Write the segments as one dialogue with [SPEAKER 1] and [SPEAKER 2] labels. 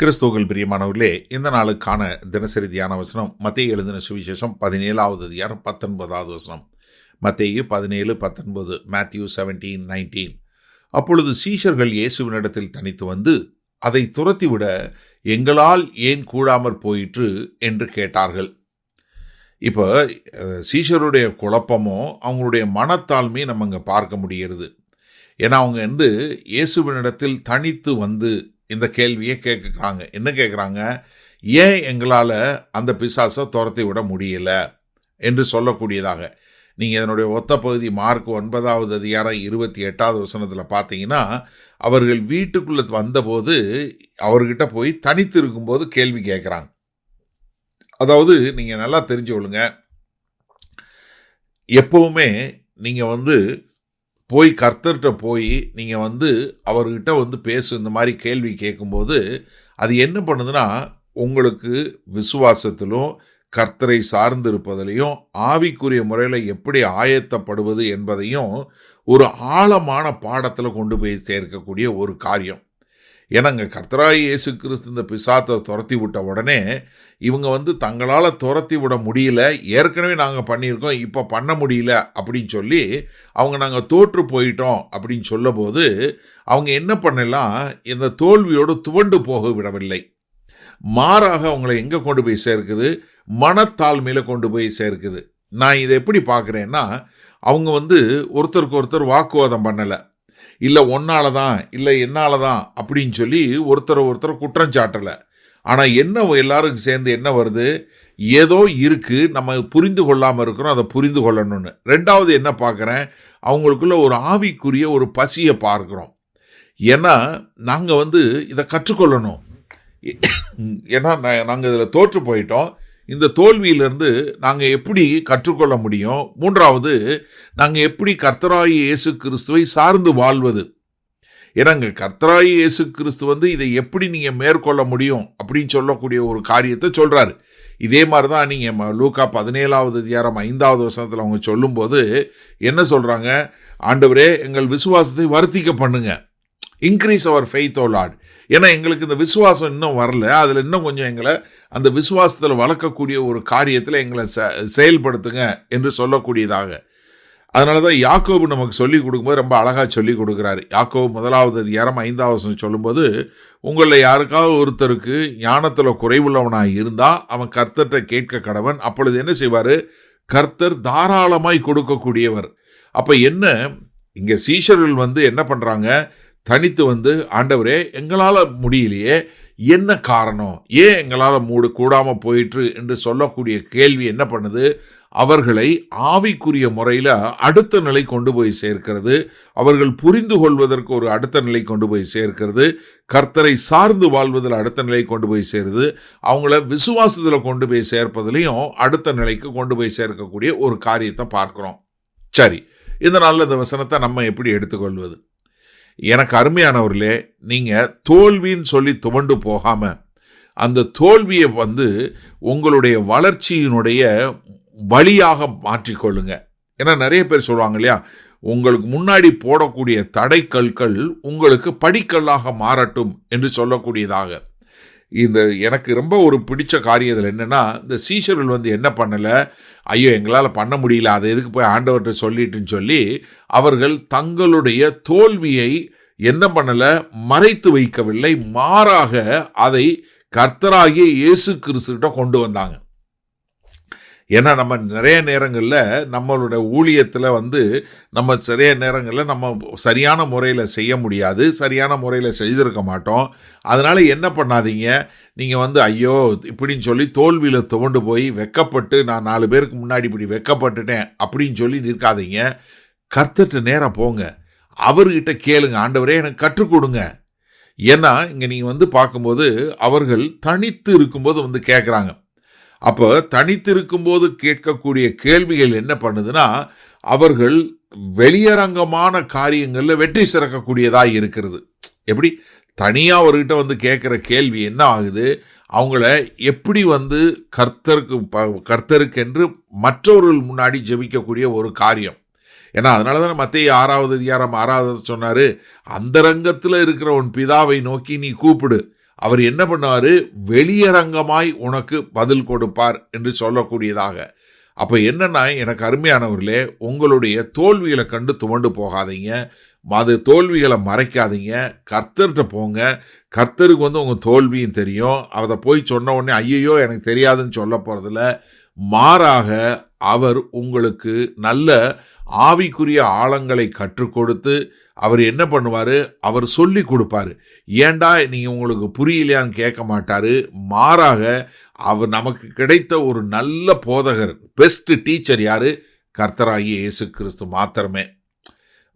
[SPEAKER 1] கிறிஸ்துவுக்குள் பிரியமானவர்களே, இந்த நாளுக்கான தினசரி தியான வசனம் மத்தேயு எழுதின சுவிசேஷம் 17வது அதிகாரம் 19வது வசனம். மத்தேயு 17:19, Matthew 17:19. அப்பொழுது சீஷர்கள் இயேசுவினிடத்தில் தனித்து வந்து, அதை துரத்திவிட எங்களால் ஏன் கூடாமற் போயிற்று என்று கேட்டார்கள். இப்போ சீஷருடைய குழப்பமோ அவங்களுடைய மனத்தாழ்மையை நம்ம இங்கே பார்க்க முடிகிறது. ஏன்னா அவங்க இயேசுவினிடத்தில் தனித்து வந்து இந்த கேள்வியை கேட்குறாங்க. என்ன கேட்குறாங்க? ஏன் எங்களால் அந்த பிசாசை துரத்தி விட முடியல என்று சொல்லக்கூடியதாக. நீங்கள் இதனுடைய ஒத்த பகுதி மார்க் 9வது அதிகாரம் 28வது வசனத்தில் பார்த்தீங்கன்னா, அவர்கள் வீட்டுக்குள்ளே வந்தபோது அவர்கிட்ட போய் தனித்து இருக்கும்போது கேள்வி கேட்குறாங்க. அதாவது நீங்கள் நல்லா தெரிஞ்சு கொள்ளுங்க, எப்பவுமே நீங்கள் போய் கர்த்தர்கிட்ட போய் நீங்கள் அவர்கிட்ட பேசு, இந்த மாதிரி கேள்வி கேட்கும்போது அது என்ன பண்ணுதுன்னா, உங்களுக்கு விசுவாசத்திலும் கர்த்தரை சார்ந்து இருப்பதிலையும் ஆவிக்குரிய முறையில் எப்படி ஆயத்தப்படுவது என்பதையும் ஒரு ஆழமான பாடத்தில் கொண்டு போய் சேர்க்கக்கூடிய ஒரு காரியம். ஏன்னா இங்கே கர்த்தராகிய இயேசு கிறிஸ்து இந்த பிசாத்தை துரத்தி விட்ட உடனே இவங்க தங்களால் துரத்தி விட முடியல, ஏற்கனவே நாங்கள் பண்ணியிருக்கோம், இப்போ பண்ண முடியல அப்படின்னு சொல்லி நாங்கள் தோற்று போயிட்டோம் அப்படின்னு சொல்லும்போது அவங்க என்ன பண்ணலாம், இந்த தோல்வியோடு துவண்டு போக விடவில்லை. மாறாக அவங்கள எங்கே கொண்டு போய் சேர்க்குது? மனத்தாழ்மையில் கொண்டு போய் சேர்க்குது. நான் இதை எப்படி பார்க்குறேன்னா, அவங்க ஒருத்தருக்கு ஒருத்தர் வாக்குவாதம் பண்ணலை, இல்லை ஒன்னால தான், இல்லை என்னால தான் அப்படின்னு சொல்லி ஒருத்தர் குற்றம் சாட்டலை. ஆனால் என்ன எல்லாருக்கும் சேர்ந்து என்ன வருது? ஏதோ இருக்குது, நம்ம புரிந்து கொள்ளாமல் இருக்கிறோம், அதை புரிந்து கொள்ளணும்னு. ரெண்டாவது என்ன பார்க்குறேன், அவங்களுக்குள்ள ஒரு ஆவிக்குரிய ஒரு பசியை பார்க்குறோம். ஏன்னா நாங்கள் இதை கற்றுக்கொள்ளணும். ஏன்னா நாங்கள் இதில் தோற்று போயிட்டோம், இந்த தோல்வியிலிருந்து நாங்கள் எப்படி கற்றுக்கொள்ள முடியும்? மூன்றாவது, நாங்கள் எப்படி கர்த்தராகிய இயேசு கிறிஸ்துவை சார்ந்து வாழ்வது? ஏன்னா கர்த்தராகிய இயேசு கிறிஸ்து இதை எப்படி நீங்கள் மேற்கொள்ள முடியும் அப்படின்னு சொல்லக்கூடிய ஒரு காரியத்தை சொல்கிறாரு. இதே மாதிரி தான் நீங்கள் லூக்கா 17வது அதிகாரம் 5வது வசனத்தில் அவங்க சொல்லும்போது என்ன சொல்கிறாங்க? ஆண்டவரே, எங்கள் விசுவாசத்தை வர்த்திக்க பண்ணுங்க, increase our faith O Lord. ஏன்னா எங்களுக்கு இந்த விசுவாசம் இன்னும் வரல, அதில் இன்னும் கொஞ்சம் எங்களை அந்த விசுவாசத்தில் வளர்க்கக்கூடிய ஒரு காரியத்தில் எங்களை செயல்படுத்துங்க என்று சொல்லக்கூடியதாக. அதனால தான் யாக்கோபு நமக்கு சொல்லிக் கொடுக்கும்போது ரொம்ப அழகாக சொல்லிக் கொடுக்குறாரு. யாக்கோபு 1வது அதிகாரம் 5வது வசனம் சொல்லும்போது, உங்களில் யாருக்காவது ஒருத்தருக்கு ஞானத்தில் குறைவுள்ளவனாக இருந்தால் அவன் கர்த்தர்கிட்ட கேட்க கடவன், அப்பொழுது என்ன செய்வார்? கர்த்தர் தாராளமாய் கொடுக்கக்கூடியவர். அப்போ என்ன, இங்கே சீஷர்கள் என்ன பண்ணுறாங்க? தனித்து ஆண்டவரே, எங்களால் முடியலையே, என்ன காரணம், ஏன் எங்களால் கூடாமல் போயிற்று என்று சொல்லக்கூடிய கேள்வி என்ன பண்ணுது? அவர்களை ஆவிக்குரிய முறையில் அடுத்த நிலை கொண்டு போய் சேர்க்கிறது. அவர்கள் புரிந்து கொள்வதற்கு ஒரு அடுத்த நிலை கொண்டு போய் சேர்க்கிறது. கர்த்தரை சார்ந்து வாழ்வதில் அடுத்த நிலை கொண்டு போய் சேருது. அவங்கள விசுவாசத்தில் கொண்டு போய் சேர்ப்பதிலையும் அடுத்த நிலைக்கு கொண்டு போய் சேர்க்கக்கூடிய ஒரு காரியத்தை பார்க்குறோம். சரி, இதனால் இந்த வசனத்தை நம்ம எப்படி எடுத்துக்கொள்வது? எனக்கு அருமையானவர்களே, நீங்கள் தோல்வின்னு சொல்லி துவண்டு போகாமல் அந்த தோல்வியை உங்களுடைய வளர்ச்சியினுடைய வழியாக மாற்றிக்கொள்ளுங்க. ஏன்னா நிறைய பேர் சொல்லுவாங்க இல்லையா, உங்களுக்கு முன்னாடி போடக்கூடிய தடைக்கற்கள் உங்களுக்கு படிக்கல்லாக மாறட்டும் என்று சொல்லக்கூடியதாக. இந்த எனக்கு ரொம்ப ஒரு பிடிச்ச காரியத்தில் என்னென்னா, இந்த சீஷர்கள் என்ன பண்ணலை, ஐயோ எங்களால் பண்ண முடியல, அதை எதுக்கு போய் ஆண்டவர்கிட்ட சொல்லிட்டுன்னு சொல்லி அவர்கள் தங்களுடைய தோல்வியை என்ன பண்ணலை, மறைத்து வைக்கவில்லை. மாறாக அதை கர்த்தராகிய இயேசு கிறிஸ்துகிட்ட கொண்டு வந்தாங்க. ஏன்னா நம்ம நிறைய நேரங்களில் நம்மளோட ஊழியத்தில் நம்ம நிறைய நேரங்களில் நம்ம சரியான முறையில் செய்ய முடியாது, சரியான முறையில் செய்திருக்க மாட்டோம். அதனால் என்ன பண்ணாதீங்க, நீங்கள் ஐயோ இப்படின்னு சொல்லி தோல்வியில் துவண்டு போய் வெக்கப்பட்டு, நான் 4 பேருக்கு முன்னாடி இப்படி வெக்கப்பட்டுட்டேன் அப்படின்னு சொல்லி நிற்காதீங்க. கர்த்தர்கிட்ட நேராக போங்க, அவர்கிட்ட கேளுங்க, ஆண்டவரே எனக்கு கற்றுக் கொடுங்க. ஏன்னா இங்கே நீங்கள் பார்க்கும்போது அவர்கள் தனித்து இருக்கும்போது கேட்குறாங்க. அப்போ தனித்து இருக்கும்போது கேட்கக்கூடிய கேள்விகள் என்ன பண்ணுதுன்னா, அவர்கள் வெளியரங்கமான காரியங்களில் வெற்றி சிறக்கக்கூடியதாக இருக்கிறது. எப்படி தனியாக அவர்கிட்ட கேட்குற கேள்வி என்ன ஆகுது? அவங்கள எப்படி கர்த்தருக்கென்று மற்றவர்கள் முன்னாடி ஜெபிக்கக்கூடிய ஒரு காரியம். ஏன்னா அதனால தான் மத்தேயு 6வது அதிகாரம் 6வது சொன்னார், அந்தரங்கத்தில் இருக்கிற உன் பிதாவை நோக்கி நீ கூப்பிடு, அவர் என்ன பண்ணுவார், வெளியரங்கமாய் உனக்கு பதில் கொடுப்பார் என்று சொல்லக்கூடியதாக. அப்போ என்னன்னா, எனக்கு அருமையானவர்களே, உங்களுடைய தோல்விகளை கண்டு துவண்டு போகாதீங்க, அது தோல்விகளை மறைக்காதீங்க, கர்த்தர்கிட்ட போங்க. கர்த்தருக்கு உங்கள் தோல்வியும் தெரியும். அதை போய் சொன்ன உடனே ஐயோ எனக்கு தெரியாதுன்னு சொல்ல போகிறதில்ல. மாறாக அவர் உங்களுக்கு நல்ல ஆவிக்குரிய ஆழங்களை கற்றுக் கொடுத்து அவர் என்ன பண்ணுவார், அவர் சொல்லி கொடுப்பார். ஏண்டா நீங்கள் உங்களுக்கு புரியலையான்னு கேட்க மாட்டார். மாறாக அவர் நமக்கு கிடைத்த ஒரு நல்ல போதகர், பெஸ்ட் டீச்சர் யார்? கர்த்தராகிய இயேசு கிறிஸ்து மாத்திரமே.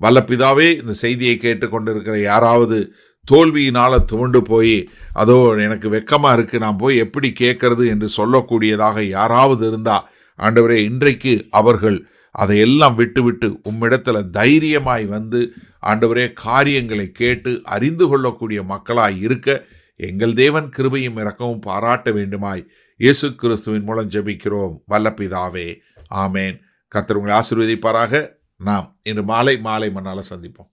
[SPEAKER 1] வல்ல பிதாவே, இந்த செய்தியை கேட்டுக்கொண்டிருக்கிற யாராவது தோல்வியினால் துவண்டு போய் அதோ எனக்கு வெக்கமாக இருக்குது, நான் போய் எப்படி கேட்கறது என்று சொல்லக்கூடியதாக யாராவது இருந்தால் ஆண்டவரே, இன்றைக்கு அவர்கள் அதையெல்லாம் விட்டுவிட்டு உம்மிடத்தில் தைரியமாய் வந்து ஆண்டவரே காரியங்களை கேட்டு அறிந்து கொள்ளக்கூடிய மக்களாய் இருக்க எங்கள் தேவன் கிருபையும் இரக்கமும் பாராட்ட வேண்டுமாய் இயேசு கிறிஸ்துவின் மூலம் ஜெபிக்கிறோம் வல்ல பிதாவே, ஆமேன். கர்த்தர் உங்களை ஆசீர்வதிப்பாராக. நாம் இன்று மாலை மண்ணால் சந்திப்போம்.